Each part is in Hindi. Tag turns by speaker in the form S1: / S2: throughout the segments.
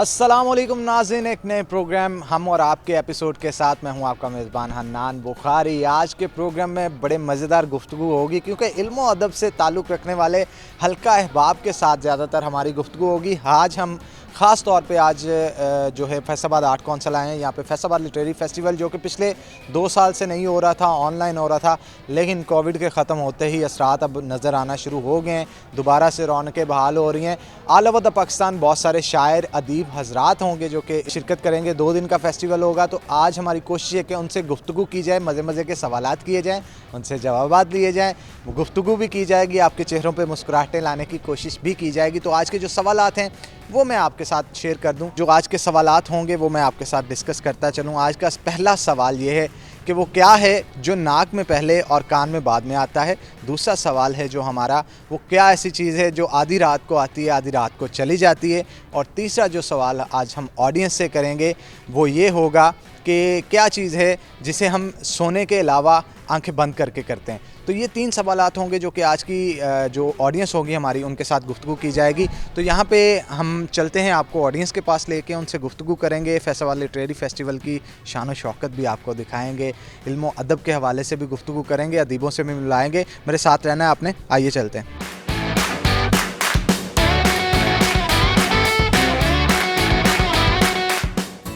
S1: अस्सलामुअलैकुम नाज़रीन, एक नए प्रोग्राम हम और आपके एपिसोड के साथ मैं हूं आपका मेज़बान हन्नान बुखारी। आज के प्रोग्राम में बड़े मज़ेदार गुफ्तगू होगी क्योंकि इल्म और अदब से ताल्लुक़ रखने वाले हल्का अहबाब के साथ ज़्यादातर हमारी गुफ्तगू होगी। आज हम ख़ास तौर पे आज जो है फैसलाबाद आर्ट कौंसिल आए हैं। यहाँ पे फैसलाबाद लिटरेरी फेस्टिवल जो कि पिछले 2 साल से नहीं हो रहा था, ऑनलाइन हो रहा था, लेकिन कोविड के ख़त्म होते ही असरात अब नज़र आना शुरू हो गए हैं। दोबारा से रौनकें बहाल हो रही हैं। ऑल ओवर द पाकिस्तान बहुत सारे शायर अदीब हजरात होंगे जो कि शिरकत करेंगे। 2 दिन का फेस्टिवल होगा, तो आज हमारी कोशिश है कि उनसे गुफ्तगू की जाए, मज़े मज़े के सवालात किए जाएँ, उनसे जवाबात लिए जाएँ, गुफ्तगू भी की जाएगी, आपके चेहरों पे मुस्कुराहटें लाने की कोशिश भी की जाएगी। तो आज के जो सवालात हैं वो मैं आपके साथ शेयर कर दूं। जो आज के सवालात होंगे वो मैं आपके साथ डिस्कस करता चलूँ। आज का पहला सवाल ये है कि वो क्या है जो नाक में पहले और कान में बाद में आता है। दूसरा सवाल है जो हमारा, वो क्या ऐसी चीज़ है जो आधी रात को आती है, आधी रात को चली जाती है। और तीसरा जो सवाल आज हम ऑडियंस से करेंगे वो ये होगा कि क्या चीज़ है जिसे हम सोने के अलावा आंखें बंद करके करते हैं। तो ये 3 सवालात होंगे जो कि आज की जो ऑडियंस होगी हमारी, उनके साथ गुफ्तगू की जाएगी। तो यहाँ पे हम चलते हैं, आपको ऑडियंस के पास लेके उनसे गुफ्तगू करेंगे। फैसलाबाद लिटरेरी फेस्टिवल की शान और शौकत भी आपको दिखाएंगे, इल्म और अदब के हवाले से भी गुफ्तगू करेंगे, अदीबों से भी मिलाएंगे। मेरे साथ रहना है आपने, आइए चलते हैं।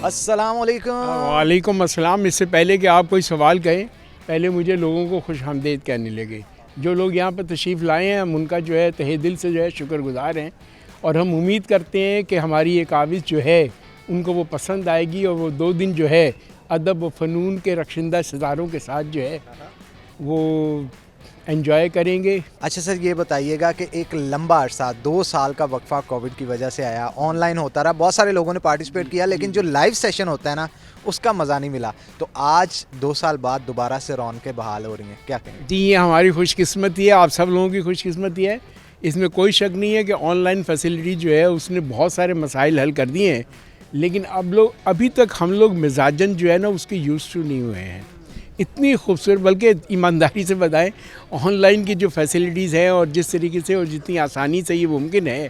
S1: अस्सलाम वालेकुम।
S2: वालेकुम अस्सलाम। इससे पहले कि आप कोई सवाल कहें, पहले मुझे लोगों को खुशामदीद कहने लगे। जो लोग यहाँ पर तशरीफ़ लाए हैं, हम उनका जो है तहे दिल से जो है शुक्रगुज़ार हैं, और हम उम्मीद करते हैं कि हमारी ये काविज़ जो है उनको वो पसंद आएगी, और वो 2 दिन जो है अदब व फ़नून के रखशिंदा सितारों के साथ जो है वो एंजॉय करेंगे।
S1: अच्छा सर, ये बताइएगा कि एक लंबा अरसा 2 साल का वक्फा कोविड की वजह से आया, ऑनलाइन होता रहा, बहुत सारे लोगों ने पार्टिसिपेट किया, लेकिन जो लाइव सेशन होता है ना, उसका मज़ा नहीं मिला। तो आज 2 साल बाद दोबारा से रौनकें बहाल हो रही हैं, क्या कहेंगे?
S2: जी, ये हमारी खुशकिस्मती है, आप सब लोगों की खुशकिस्मती है। इसमें कोई शक नहीं है कि ऑनलाइन फैसिलिटी जो है उसने बहुत सारे मसाइल हल कर दिए हैं, लेकिन अभी तक हम लोग मिजाजन जो है ना उसके यूज़ टू नहीं हुए हैं। इतनी खूबसूरत, बल्कि ईमानदारी से बताएं, ऑनलाइन की जो फैसिलिटीज़ हैं और जिस तरीके से और जितनी आसानी से ये मुमकिन है,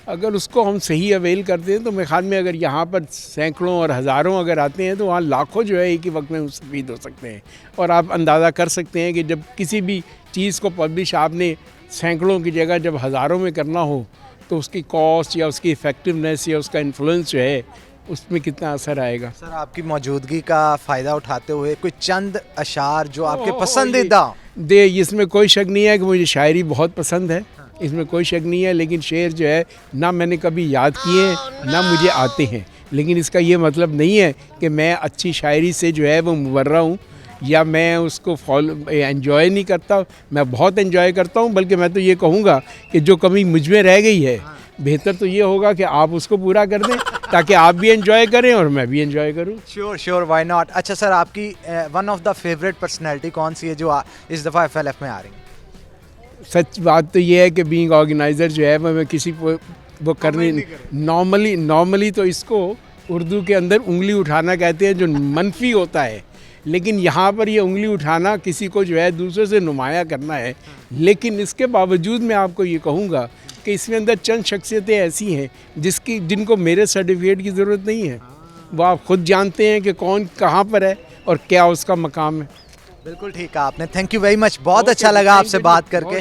S2: अगर उसको हम सही अवेल करते हैं तो मेरे ख्याल में अगर यहाँ पर सैकड़ों और हज़ारों अगर आते हैं तो वहाँ लाखों जो है एक ही वक्त में मुस्तफ़ीद हो सकते हैं। और आप अंदाज़ा कर सकते हैं कि जब किसी भी चीज़ को पब्लिश आपने सैकड़ों की जगह जब हज़ारों में करना हो तो उसकी कॉस्ट या उसकी इफ़ेक्टिवनेस या उसका इन्फ्लुएंस जो है उसमें कितना असर आएगा।
S1: सर, आपकी मौजूदगी का फ़ायदा उठाते हुए कोई चंद अशार जो आपके पसंदीदा
S2: दे। इसमें कोई शक नहीं है कि मुझे शायरी बहुत पसंद है, इसमें कोई शक नहीं है, लेकिन शेर जो है ना मैंने कभी याद किए हैं ना मुझे आते हैं। लेकिन इसका ये मतलब नहीं है कि मैं अच्छी शायरी से जो है वो मुबर्रा हूँ या मैं उसको एंजॉय नहीं करता। मैं बहुत एंजॉय करता हूँ, बल्कि मैं तो ये कहूँगा कि जो कमी मुझ में रह गई है, बेहतर तो ये होगा कि आप उसको पूरा कर दें ताकि आप भी एंजॉय करें और मैं भी एंजॉय करूं।
S1: Sure, why not. अच्छा सर, आपकी one of the favourite personality कौन सी है जो इस दफ़ा FLF में आ रही है?
S2: सच बात तो ये है कि बीइंग ऑर्गेनाइज़र जो है मैं किसी को वो करने नॉर्मली तो इसको उर्दू के अंदर उंगली उठाना कहते हैं, जो मनफी होता है, लेकिन यहाँ पर ये उंगली उठाना किसी को जो है दूसरे से नुमाया करना है। लेकिन इसके बावजूद मैं आपको ये कहूँगा कि इसमें अंदर चंद शख्सियतें ऐसी हैं जिनको मेरे सर्टिफिकेट की ज़रूरत नहीं है। वो आप ख़ुद जानते हैं कि कौन कहाँ पर है और क्या उसका मकाम है।
S1: बिल्कुल ठीक कहा आपने। थैंक यू वेरी मच, बहुत अच्छा लगा आपसे बात करके।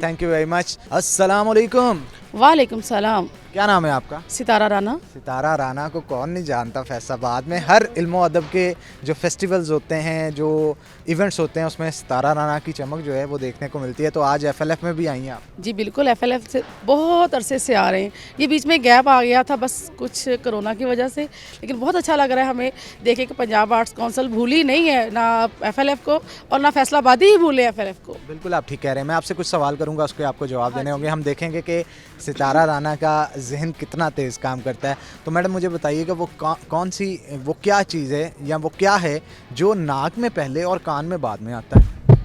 S1: Thank you very much. अस्सलाम वालेकुम।
S3: वालेकुम सलाम।
S1: क्या नाम है आपका?
S3: सितारा राना।
S1: सितारा राना को कौन नहीं जानता। फैसलाबाद में हर इल्म और अदब के जो फेस्टिवल्स होते हैं, जो इवेंट्स होते हैं, उसमें सितारा राना की चमक जो है वो देखने को मिलती है। तो आज FLF में भी आई हैं आप?
S3: जी बिल्कुल, FLF से बहुत अरसे से आ रहे हैं। ये बीच में गैप आ गया था बस कुछ कोरोना की वजह से, लेकिन बहुत अच्छा लग रहा है हमें देखे कि पंजाब आर्ट्स काउंसिल भूली नहीं है ना FLF को, और ना फैसलाबादी ही भूले FLF को।
S1: बिल्कुल आप ठीक कह रहे हैं। मैं आपसे कुछ सवाल करूंगा, उसके आपको जवाब देने होंगे। हम देखेंगे कि सितारा राना का जहन कितना तेज़ काम करता है। तो मैडम मुझे बताइए कि वो कौन सी, वो क्या चीज़ है या वो क्या है जो नाक में पहले और कान में बाद में आता है?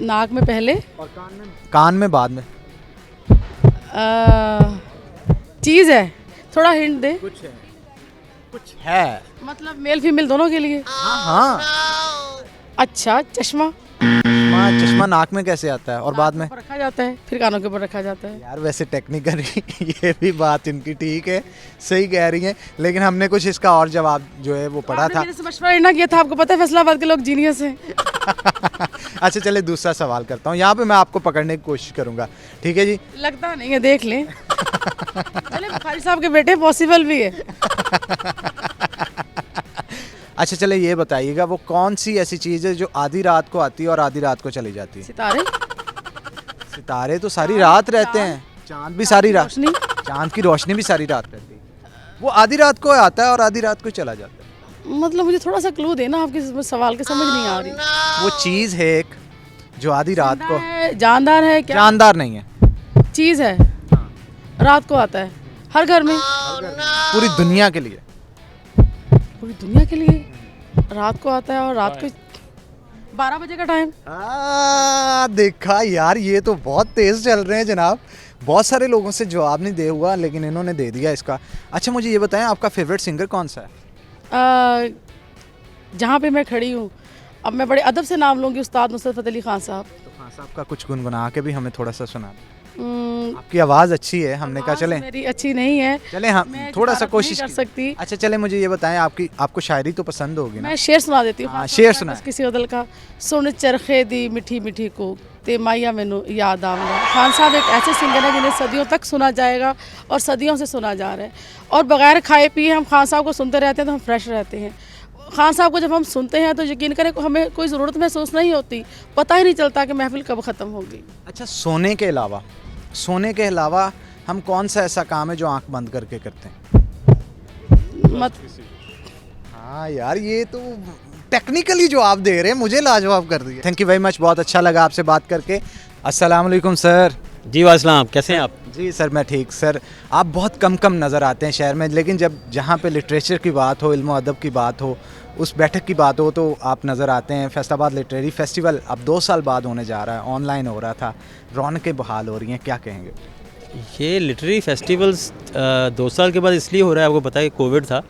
S3: नाक में पहले
S1: और कान में बाद में।
S3: चीज़ है, थोड़ा हिंट दे।
S1: कुछ है
S3: मतलब मेल फीमेल दोनों के लिए?
S1: हाँ।
S3: अच्छा, चश्मा।
S1: चश्मा नाक में कैसे आता है और बाद में?
S3: ऊपर रखा जाता है, फिर कानों के ऊपर रखा जाता है।
S1: यार वैसे टेक्निकली ये भी बात इनकी ठीक है, सही कह रही हैं, लेकिन हमने कुछ इसका और जवाब जो है वो पढ़ा
S3: आपने
S1: था।
S3: मेरे से मशवरा ना किया था, आपको पता है फैसलाबाद के लोग जीनियस हैं।
S1: अच्छा चले दूसरा सवाल करता हूँ, यहाँ पे मैं आपको पकड़ने की कोशिश करूँगा, ठीक है जी?
S3: लगता नहीं है, देख लें। चले बुखारी साहब के बेटे, पॉसिबल भी है।
S1: अच्छा चले ये बताइएगा, वो कौन सी ऐसी चीज़ है जो आधी रात को आती है और आधी रात को चली जाती है?
S3: सितारे।
S1: सितारे तो सारी रात रहते हैं, चांद भी सारी रात,
S3: रोशनी।
S1: चांद की रोशनी भी सारी रात रहती है, वो आधी रात को आता है और आधी रात को चला जाता है।
S3: मतलब मुझे थोड़ा सा क्लू देना, आपके सवाल की समझ नहीं आ रही।
S1: वो चीज़ है एक जो आधी रात को,
S3: जानदार है क्या?
S1: जानदार नहीं है,
S3: चीज़ है, रात को आता है हर घर में,
S1: पूरी दुनिया के लिए।
S3: पूरी दुनिया के लिए रात को आता है, और रात को 12 बजे का टाइम।
S1: देखा यार, ये तो बहुत तेज चल रहे हैं जनाब, बहुत सारे लोगों से जवाब नहीं दे हुआ लेकिन इन्होंने दे दिया इसका। अच्छा मुझे ये बताएं, आपका फेवरेट सिंगर कौन सा है?
S3: जहाँ पे मैं खड़ी हूँ, अब मैं बड़े अदब से नाम लूँगी, उस्ताद नुसरत फ़तेह अली खान साहब।
S1: तो खान साहब का कुछ गुनगुना के भी हमें थोड़ा सा सुना दें।
S3: हम्म,
S1: आपकी आवाज़ अच्छी है, हमने कहा
S3: आवाज़
S1: चलें
S3: मेरी अच्छी नहीं है,
S1: चलें हम
S3: मैं
S1: थोड़ा सा
S3: तारीफ
S1: कोशिश
S3: नहीं कर
S1: की।
S3: सकती।
S1: अच्छा चले मुझे ये बताएं, आपको शायरी तो पसंद होगी ना?
S3: मैं शेर सुना देती हूँ।
S1: हाँ, शेर सुनाएं।
S3: बस किसी अदल का। सुन चरखे दी मिठी मिठी को ते माइया मैनू याद आऊँगा। खान साहब एक ऐसे सिंगर हैं जिन्हें सदियों तक सुना जाएगा और सदियों से सुना जा रहा है, और बगैर खाए पिए हम खान साहब को सुनते रहते हैं तो हम फ्रेश रहते हैं। खान साहब को जब हम सुनते हैं तो यकीन करें हमें कोई ज़रूरत महसूस नहीं होती, पता ही नहीं चलता कि महफिल कब ख़त्म होगी।
S1: अच्छा सोने के अलावा हम कौन सा ऐसा काम है जो आंख बंद करके करते हैं?
S3: मत
S1: हाँ यार, ये तो टेक्निकली जो आप दे रहे हैं मुझे लाजवाब कर दिया। थैंक यू वेरी मच, बहुत अच्छा लगा आपसे बात करके। अस्सलाम वालेकुम सर।
S4: जी वालेकुम, कैसे हैं आप?
S1: जी सर मैं ठीक। सर आप बहुत कम नज़र आते हैं शहर में, लेकिन जब जहाँ पे लिटरेचर की बात हो, इल्म अदब की बात हो, उस बैठक की बात हो तो आप नज़र आते हैं। फैसलाबाद लिटरेरी फेस्टिवल अब 2 साल बाद होने जा रहा है, ऑनलाइन हो रहा था, रौनकें बहाल हो रही हैं, क्या कहेंगे?
S4: ये लिटरेरी फेस्टिवल्स 2 साल के बाद इसलिए हो रहा है, आपको पता है कि कोविड था,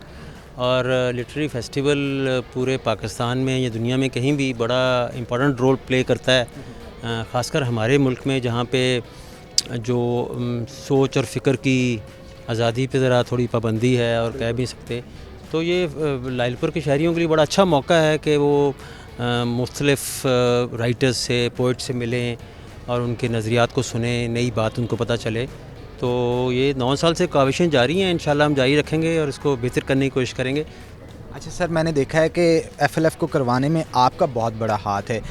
S4: और लिटरेरी फेस्टिवल पूरे पाकिस्तान में या दुनिया में कहीं भी बड़ा इम्पोर्टेंट रोल प्ले करता है, ख़ासकर हमारे मुल्क में जहाँ पे जो सोच और फ़िक्र की आज़ादी पे ज़रा थोड़ी पाबंदी है और कह भी सकते। तो ये लाइलपुर के शहरियों के लिए बड़ा अच्छा मौका है कि वो मुख्तलिफ़ राइटर्स से, पोइट से मिलें और उनके नज़रियात को सुने, नई बात उनको पता चले। तो ये 9 साल से काविशें जारी हैं, इंशाल्लाह हम जारी रखेंगे और इसको बेहतर करने की कोशिश करेंगे।
S1: अच्छा सर, मैंने देखा है कि FLF को करवाने में आपका बहुत बड़ा हाथ है।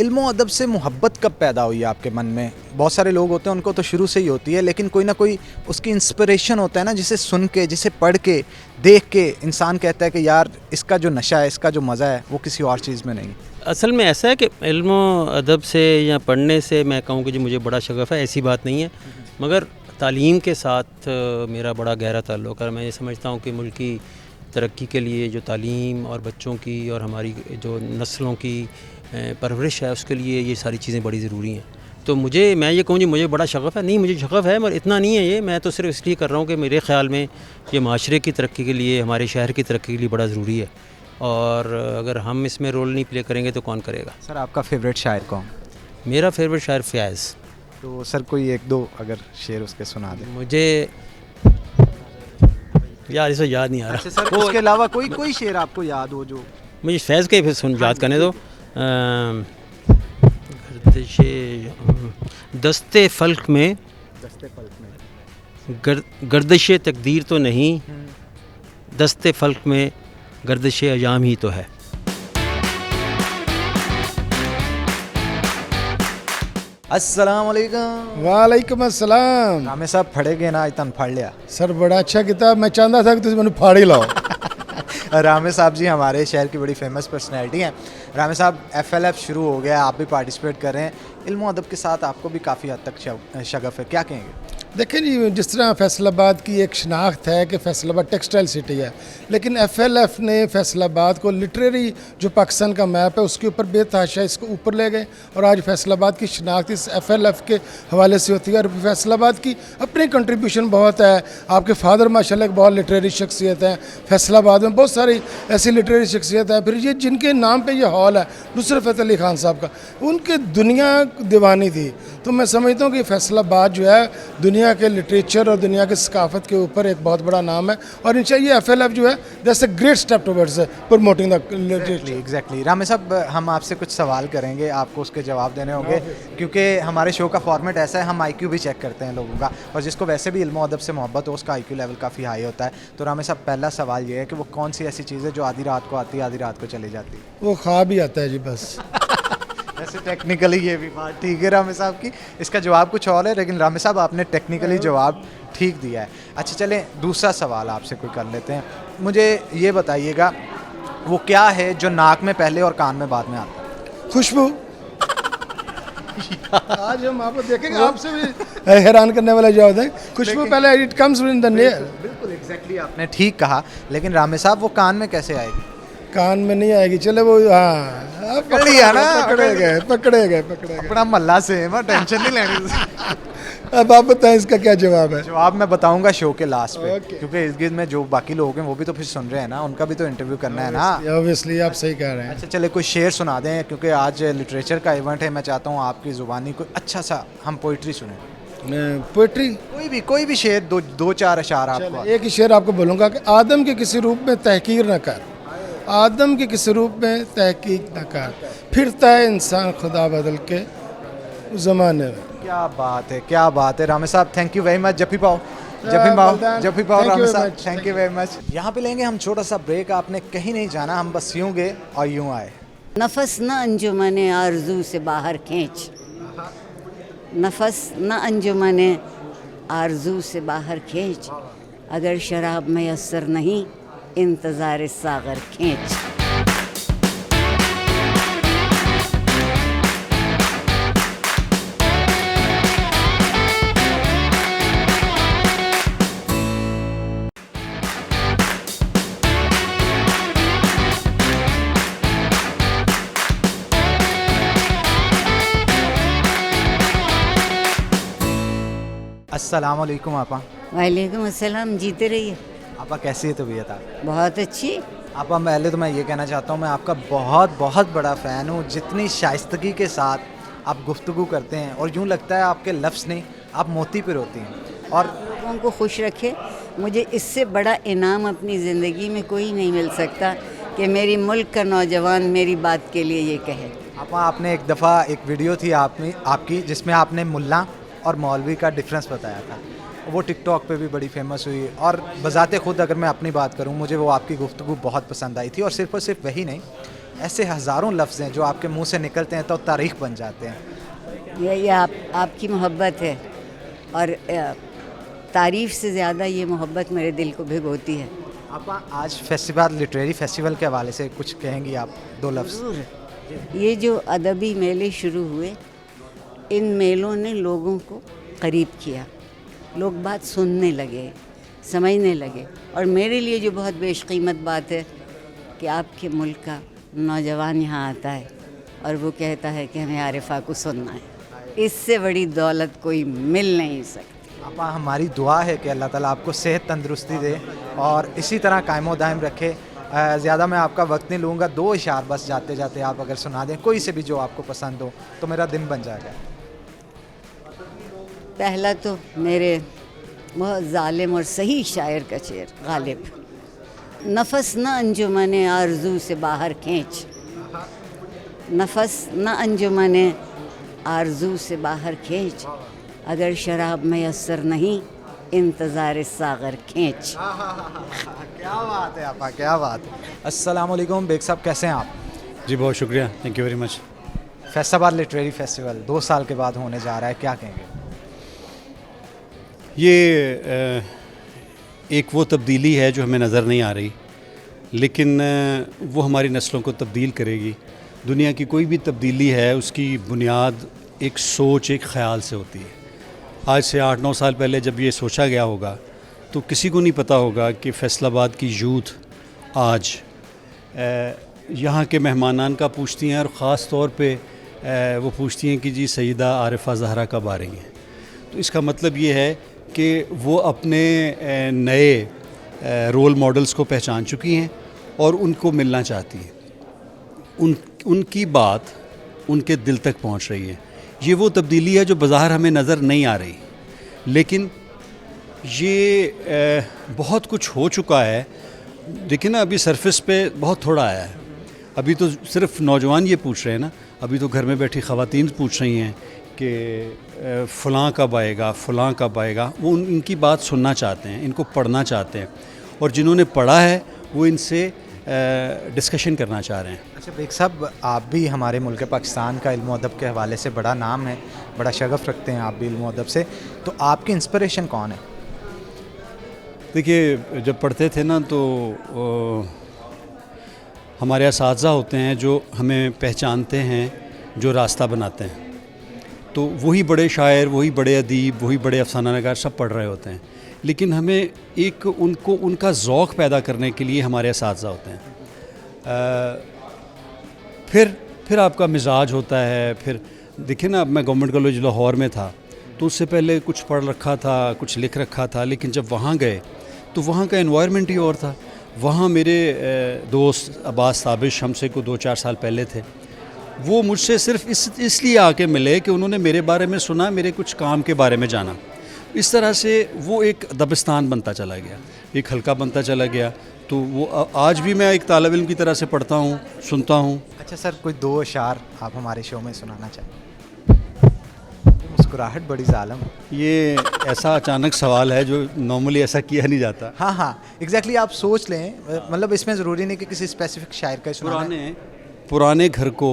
S1: इल्म और अदब से मोहब्बत कब पैदा हुई आपके मन में? बहुत सारे लोग होते हैं उनको तो शुरू से ही होती है, लेकिन कोई ना कोई उसकी इंस्पिरेशन होता है ना, जिसे सुन के, जिसे पढ़ के, देख के इंसान कहता है कि यार इसका जो नशा है, इसका जो मज़ा है वो किसी और चीज़ में नहीं।
S4: असल में ऐसा है कि इल्म और अदब से या पढ़ने से मैं कहूँ कि जी मुझे बड़ा शगफ़ है, ऐसी बात नहीं है, मगर तालीम के साथ मेरा बड़ा गहरा ताल्लुक़ है। मैं ये समझता हूँ कि मुल्क की तरक्की के लिए जो तालीम और बच्चों की और हमारी जो नस्लों की परवरिश है, उसके लिए ये सारी चीज़ें बड़ी ज़रूरी हैं। तो मैं ये कहूँ जी मुझे बड़ा शगफ़ है, नहीं मुझे शगफ़ है, मगर इतना नहीं है ये, मैं तो सिर्फ इसलिए कर रहा हूँ कि मेरे ख़्याल में ये माशरे की तरक्की के लिए, हमारे शहर की तरक्की के लिए बड़ा ज़रूरी है, और अगर हम इसमें रोल नहीं प्ले करेंगे तो कौन करेगा।
S1: सर आपका फेवरेट शायर कौन?
S4: मेरा फेवरेट शायर फ़याज़।
S1: तो सर कोई 1-2 अगर शेर उसके सुना दें।
S4: मुझे यार इसे याद नहीं आ रहा।
S1: अच्छा सर, उसके अलावा कोई शेर आपको याद हो जो?
S4: मुझे फैज़ के फिर याद करने दो। दस्ते फल्क में गर्दिश तकदीर तो नहीं, दस्ते फल्क में गर्दिश अयाम ही तो है।
S1: अस्सलाम वालेकुम।
S5: वालेकुम अस्सलाम।
S1: रामे साहब फड़े गए ना, इतना फड़ लिया।
S5: सर बड़ा अच्छा किताब, मैं चाहता था कि तुम मैंने फाड़ ही लाओ।
S1: रामे साहब जी हमारे शहर की बड़ी फेमस पर्सनैलिटी हैं। रामे साहब FLF शुरू हो गया, आप भी पार्टिसिपेट कर रहे हैं, इल्म और अदब के साथ आपको भी काफ़ी हद तक शगफ़ है, क्या कहेंगे?
S5: देखें जी, जिस तरह फैसलाबाद की एक शनाख्त है कि फैसलाबाद टेक्सटाइल सिटी है, लेकिन FLF ने फैसलाबाद को लिटरेरी जो पाकिस्तान का मैप है उसके ऊपर बेतहाशा इसको ऊपर ले गए और आज फैसलाबाद की शनाख्त इस FLF के हवाले से होती है। और फैसलाबाद की अपनी कंट्रीब्यूशन बहुत है। आपके फादर माशाल्लाह एक बहुत लिटरेरी शख्सियत है, फैसलाबाद में बहुत सारी ऐसी लिटरेरी शख्सियत है। फिर ये जिनके नाम पर यह हॉल है नुसरत फ़तेह अली खान साहब का, उनके दुनिया दीवानी थी। तो मैं समझता हूँ कि फैसलाबाद जो है दुनिया के लिटरेचर और दुनिया की सकाफत के ऊपर एक बहुत बड़ा नाम है और इंशाल्लाह ये FLF जो है that's a great step towards promoting the literature.
S1: Exactly रामे साहब, हम आपसे कुछ सवाल करेंगे, आपको उसके जवाब देने होंगे क्योंकि हमारे शो का फॉर्मेट ऐसा है, हम IQ भी चेक करते हैं लोगों का, और जिसको वैसे भी इल्म अदब से मोहब्बत हो उसका IQ लेवल काफ़ी हाई होता है। तो रामे साहब, पहला सवाल ये है कि वो कौन सी ऐसी चीज़ है जो आधी रात को आती है आधी रात को चली जाती है?
S5: वो ख्वाब ही आता है जी बस।
S1: वैसे टेक्निकली ये भी बात ठीक है रामे साहब की, इसका जवाब कुछ और है, लेकिन रामे साहब आपने टेक्निकली जवाब ठीक दिया है। अच्छा चलें, दूसरा सवाल आपसे कोई कर लेते हैं। मुझे ये बताइएगा वो क्या है जो नाक में पहले और कान में बाद में आता है?
S5: खुशबू। आज हम आपको देखेंगे, आपसे भी हैरान करने वाला जवाब दें। खुशबू पहले it comes in the near.
S1: बिल्कुल एग्जैक्टली आपने ठीक कहा, लेकिन रामे साहब वो कान में कैसे आएगी?
S5: कान में नहीं आएगी। चले वो हाँ
S1: पकड़ लिया ना,
S5: पकड़े गए।
S1: अपना मल्ला से है, टेंशन नहीं लेनी।
S5: अब आप बताएं इसका क्या जवाब है?
S1: जवाब मैं बताऊंगा शो के लास्ट पे, क्योंकि इस गिज में जो बाकी लोग हैं वो भी तो फिर सुन रहे हैं ना, उनका भी तो इंटरव्यू करना है ना।
S5: ऑब्वियसली आप सही कह रहे हैं।
S1: अच्छा चले, कोई शेर सुना दें, क्योंकि आज लिटरेचर का इवेंट है। मैं चाहता हूँ आपकी ज़ुबानी कोई अच्छा सा हम पोइट्री सुने।
S5: पोइट्री
S1: कोई भी शेर, दो चार अशार आपको।
S5: एक ही शेर आपको बोलूँगा कि आदम के किसी रूप में तहकीर न कर, आदम के किसी रूप में तहकीक न कर, फिरता है इंसान खुदा बदल के ज़माने में।
S1: क्या बात है, क्या बात है रामे साहब, थैंक यू वेरी मच। जब भी पाओ रामे साहब, थैंक यू वेरी मच। यहाँ पे लेंगे हम छोटा सा ब्रेक, आपने कहीं नहीं जाना, हम बस यूँ गए और यूँ आए।
S6: नफस न अंजुमने आरजू से बाहर खींच, नफस न अंजुमने आरजू से बाहर खींच, अगर शराब मैसर नहीं इंतज़ार सागर खींच।
S1: अस्सलाम वालेकुम आपा।
S6: वालेकुम अस्सलाम, जीते रहिए।
S1: आपा कैसी है तबीयत आप?
S6: बहुत अच्छी।
S1: आपा पहले तो मैं ये कहना चाहता हूँ, मैं आपका बहुत बहुत बड़ा फ़ैन हूँ। जितनी शाइस्तगी के साथ आप गुफ्तगू करते हैं और यूँ लगता है आपके लफ्ज़ नहीं, आप मोती पर होती हैं। और
S6: लोगों को खुश रखे, मुझे इससे बड़ा इनाम अपनी ज़िंदगी में कोई नहीं मिल सकता कि मेरी मुल्क का नौजवान मेरी बात के लिए ये कहे।
S1: आपा, आपने एक दफ़ा एक वीडियो थी आपकी जिसमें आपने मुल्ला और मौलवी का डिफरेंस बताया था, वो टिकटॉक पे भी बड़ी फेमस हुई। और बजाते खुद अगर मैं अपनी बात करूं, मुझे वो आपकी गुफ्तगू बहुत पसंद आई थी। और सिर्फ वही नहीं, ऐसे हज़ारों लफ्ज़ हैं जो आपके मुंह से निकलते हैं तो तारीख़ बन जाते हैं।
S6: ये आपकी मोहब्बत है, और तारीफ़ से ज़्यादा ये मोहब्बत मेरे दिल को भिगोती है।
S1: आपा, आज फेस्टिवल, लिटरेरी फेस्टिवल के हवाले से कुछ कहेंगी आप, दो लफ्ज़?
S6: ये जो अदबी मेले शुरू हुए, इन मेलों ने लोगों को करीब किया, लोग बात सुनने लगे, समझने लगे। और मेरे लिए जो बहुत बेशकीमत बात है कि आपके मुल्क का नौजवान यहाँ आता है और वो कहता है कि हमें आरिफा को सुनना है, इससे बड़ी दौलत कोई मिल नहीं सकती।
S1: आपा, हमारी दुआ है कि अल्लाह ताला आपको सेहत तंदुरुस्ती दे और इसी तरह कायमो दायम रखे। ज़्यादा मैं आपका वक्त नहीं लूँगा, दो इशार बस जाते जाते आप अगर सुना दें, कोई से भी जो आपको पसंद हो, तो मेरा दिन बन जाएगा।
S6: पहला तो मेरे बहुत ज़ालिम और सही शायर का शेर गालिब, नफस न अंजुमने आरजू से बाहर खींच, नफस न अंजुमने आरजू से बाहर खींच, अगर शराब मैसर नहीं इंतज़ार सागर खींच।
S1: क्या बात है आपा, क्या बात है। अस्सलाम वालेकुम बेग साहब, कैसे हैं आप?
S7: जी बहुत शुक्रिया, thank you very much.
S1: Faisalabad literary festival 2 साल के बाद होने जा रहा है, क्या कहेंगे?
S7: ये एक वो तब्दीली है जो हमें नज़र नहीं आ रही, लेकिन वो हमारी नस्लों को तब्दील करेगी। दुनिया की कोई भी तब्दीली है उसकी बुनियाद एक सोच, एक ख़याल से होती है। आज से 8-9 साल पहले जब ये सोचा गया होगा तो किसी को नहीं पता होगा कि फैसलाबाद की यूथ आज यहाँ के मेहमानान का पूछती हैं और ख़ास तौर पे वो पूछती हैं कि जी सईदा आरिफा ज़हरा कब आ रही हैं। तो इसका मतलब ये है कि वो अपने नए रोल मॉडल्स को पहचान चुकी हैं और उनको मिलना चाहती हैं। उनकी बात उनके दिल तक पहुंच रही है। ये वो तब्दीली है जो बाज़ार हमें नज़र नहीं आ रही, लेकिन ये बहुत कुछ हो चुका है। देखिए ना, अभी सरफेस पे बहुत थोड़ा आया है। अभी तो सिर्फ नौजवान ये पूछ रहे हैं ना, अभी तो घर में बैठी ख़वातीन पूछ रही हैं कि फ़लाँ कब आएगा, फ़लाँ कब आएगा। वो इनकी बात सुनना चाहते हैं, इनको पढ़ना चाहते हैं, और जिन्होंने पढ़ा है वो इनसे डिस्कशन करना चाह रहे हैं।
S1: अच्छा बेग साहब, आप भी हमारे मुल्क पाकिस्तान का इल्म अदब के हवाले से बड़ा नाम है, बड़ा शगफ़ रखते हैं आप भी इल्म अदब से, तो आपकी इंस्पिरेशन कौन है?
S7: देखिए, जब पढ़ते थे ना तो हमारे असातिज़ा होते हैं जो हमें पहचानते हैं, जो रास्ता बनाते हैं। तो वही बड़े शायर, वही बड़े अदीब, वही बड़े अफसाना नगार सब पढ़ रहे होते हैं, लेकिन हमें एक उनका ज़ौक़ पैदा करने के लिए हमारे असातिज़ा होते हैं। फिर आपका मिजाज होता है। फिर देखिए ना, अब मैं गवर्नमेंट कॉलेज लाहौर में था तो उससे पहले कुछ पढ़ रखा था, कुछ लिख रखा था, लेकिन जब वहाँ गए तो वहाँ का एनवायरनमेंट ही और था। वहाँ मेरे दोस्त अब्बास ताबिश हमसे को 2-4 साल पहले थे, वो मुझसे सिर्फ इसलिए आके मिले कि उन्होंने मेरे बारे में सुना, मेरे कुछ काम के बारे में जाना। इस तरह से वो एक दबिस्तान बनता चला गया, एक हल्का बनता चला गया। तो वो आज भी मैं एक तालिब इल्म की तरह से पढ़ता हूँ, सुनता हूँ।
S1: अच्छा सर, कोई 2 अशार आप हमारे शो में सुनाना चाहें? मुस्कुराहट बड़ी जालम।
S7: ये ऐसा अचानक सवाल है जो नॉर्मली ऐसा किया नहीं जाता।
S1: हाँ, एग्जैक्टली आप सोच लें, मतलब इसमें ज़रूरी नहीं कि किसी स्पेसिफिक शायर का सुनाना है।
S7: पुराने घर को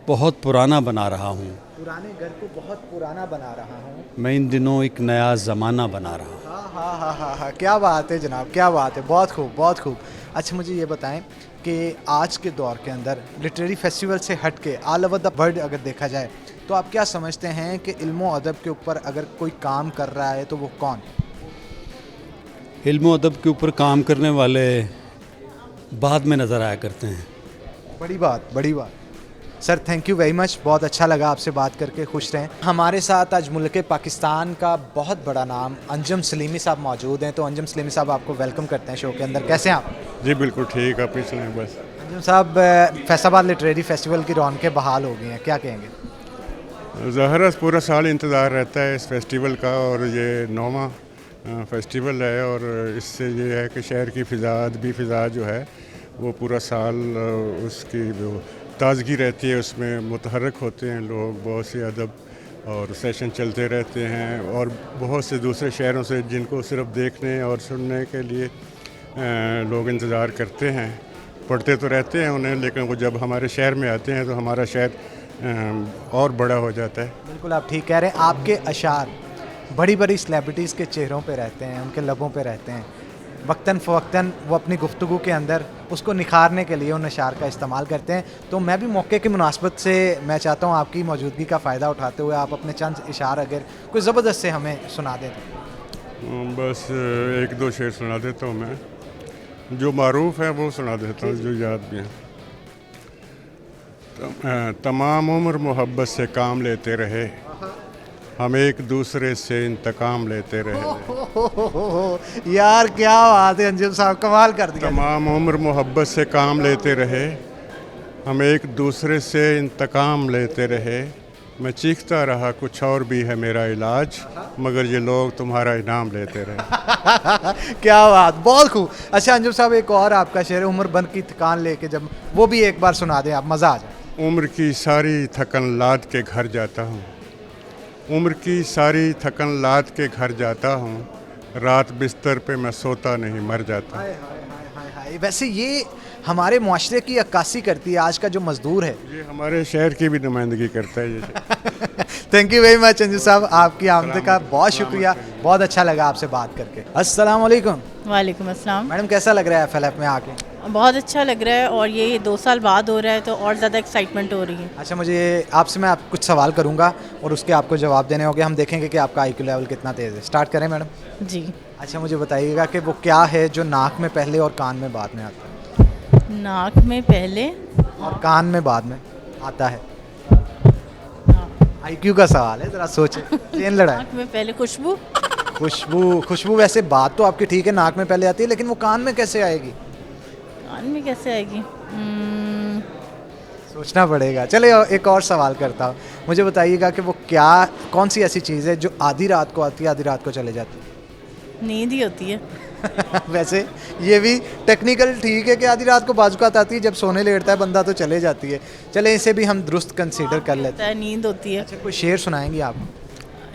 S7: बहुत पुराना बना रहा हूँ,
S1: पुराने घर को बहुत पुराना बना रहा हूँ,
S7: मैं इन दिनों एक नया ज़माना बना रहा हूँ।
S1: हाँ, क्या बात है जनाब, क्या बात है, बहुत खूब, बहुत खूब। अच्छा मुझे ये बताएं कि आज के दौर के अंदर लिटरेरी फेस्टिवल से हट के ऑल ओवर द वर्ल्ड अगर देखा जाए तो आप क्या समझते हैं कि इल्म अदब के ऊपर अगर कोई काम कर रहा है तो वो कौन?
S7: इल्म अदब के ऊपर काम करने वाले बाद में नज़र आया करते हैं।
S1: बड़ी बात sir, thank you very much, बहुत अच्छा लगा आपसे बात करके, खुश रहें। हमारे साथ आज मुल्क पाकिस्तान का बहुत बड़ा नाम अंजुम सलीमी साहब मौजूद हैं। तो अंजुम सलीमी साहब, आपको वेलकम करते हैं शो के अंदर। कैसे हैं आप?
S8: जी बिल्कुल ठीक, आप इसलिए बस।
S1: अंजुम साहब, फैसलाबाद लिटरेरी फेस्टिवल की रौनकें बहाल हो गई हैं, क्या कहेंगे?
S8: ज़ाहिर पूरा साल इंतज़ार रहता है इस फेस्टिवल का, और ये 9वां फेस्टिवल है, और इससे ये है कि शहर की अदबी फ़िज़ा जो है वो पूरा साल उसकी ताज़गी रहती है, उसमें मुतहरक होते हैं लोग, बहुत से अदब और सेशन चलते रहते हैं, और बहुत से दूसरे शहरों से जिनको सिर्फ देखने और सुनने के लिए लोग इंतज़ार करते हैं। पढ़ते तो रहते हैं उन्हें, लेकिन वो जब हमारे शहर में आते हैं तो हमारा शहर और बड़ा हो जाता है।
S1: बिल्कुल आप ठीक कह रहे हैं। आपके अशार बड़ी सेलिब्रिटीज़ के चेहरों पे रहते हैं, उनके लबों पे रहते हैं। वक्तन फ़वक्तन वो अपनी गुफ्तगू के अंदर उसको निखारने के लिए उन अशार का इस्तेमाल करते हैं। तो मैं भी मौके की मुनासबत से मैं चाहता हूँ आपकी मौजूदगी का फ़ायदा उठाते हुए आप अपने चंद इशार अगर कोई ज़बरदस्त से हमें सुना दें।
S8: बस 1-2 शेर सुना देता हूँ मैं, जो मारूफ़ है वो सुना देता हूँ, जो याद भी है। तमाम उम्र मोहब्बत से काम लेते रहे, हम एक दूसरे से इंतकाम लेते रहे।
S1: यार क्या बात है अंजुम साहब, कमाल कर दिया।
S8: तमाम उम्र मोहब्बत से काम लेते रहे, हम एक दूसरे से इंतकाम लेते रहे, मैं चीखता रहा कुछ और भी है मेरा इलाज, मगर ये लोग तुम्हारा इनाम लेते रहे।
S1: क्या बात, बहुत खूब। अच्छा अंजुम साहब, एक और आपका शेर, उम्र भर की थकान लेके, जब वो भी एक बार सुना दें आप, मज़ा आ जाए।
S8: उम्र की सारी थकन लाद के घर जाता हूँ, उम्र की सारी थकन लाद के घर जाता हूँ, रात बिस्तर पे मैं सोता नहीं मर जाता।
S1: हाय हाय हाय हाय। वैसे ये हमारे मुआशरे की अक्कासी करती है आज का जो मजदूर है,
S8: ये हमारे शहर की भी नुमाइंदगी करता है ये।
S1: Thank you very much Anju साहब, आपकी आमद का बहुत शुक्रिया, बहुत अच्छा लगा आपसे बात करके। अस्सलाम वालेकुम।
S9: वालेकुम अस्सलाम।
S1: मैडम कैसा लग रहा है FLF में आके?
S9: बहुत अच्छा लग रहा है और ये 2 साल बाद हो रहा है तो और ज़्यादा एक्साइटमेंट हो रही है।
S1: अच्छा, मुझे आपसे मैं कुछ सवाल करूंगा और उसके आपको जवाब देने होंगे। हम देखेंगे कि आपका आईक्यू लेवल कितना तेज़ है। स्टार्ट करें मैडम?
S9: जी।
S1: अच्छा, मुझे बताइएगा कि वो क्या है जो नाक में पहले और कान में बाद में आता है?
S9: नाक में पहले
S1: और कान में बाद में आता है। आईक्यू का सवाल है, ज़रा सोचें। चेन लड़ाई।
S9: नाक में पहले खुशबू।
S1: खुशबू वैसे बात तो आपकी ठीक है, नाक में पहले आती है, लेकिन वो कान में कैसे आएगी?
S9: कान में कैसे आएगी?
S1: सोचना पड़ेगा। चले एक और सवाल करता हूँ। मुझे बताइएगा कि वो कौन सी ऐसी चीज़ है जो आधी रात को आती है, आधी रात को चले जाती है?
S9: नींद ही होती है।
S1: वैसे ये भी टेक्निकल ठीक है कि आधी रात को बाजुकात आती है, जब सोने लेटता है बंदा तो चले जाती है। चले इसे भी हम दुरुस्त कंसीडर कर लेते हैं।
S9: नींद होती है।
S1: अच्छा, कोई शेर सुनाएंगी आप?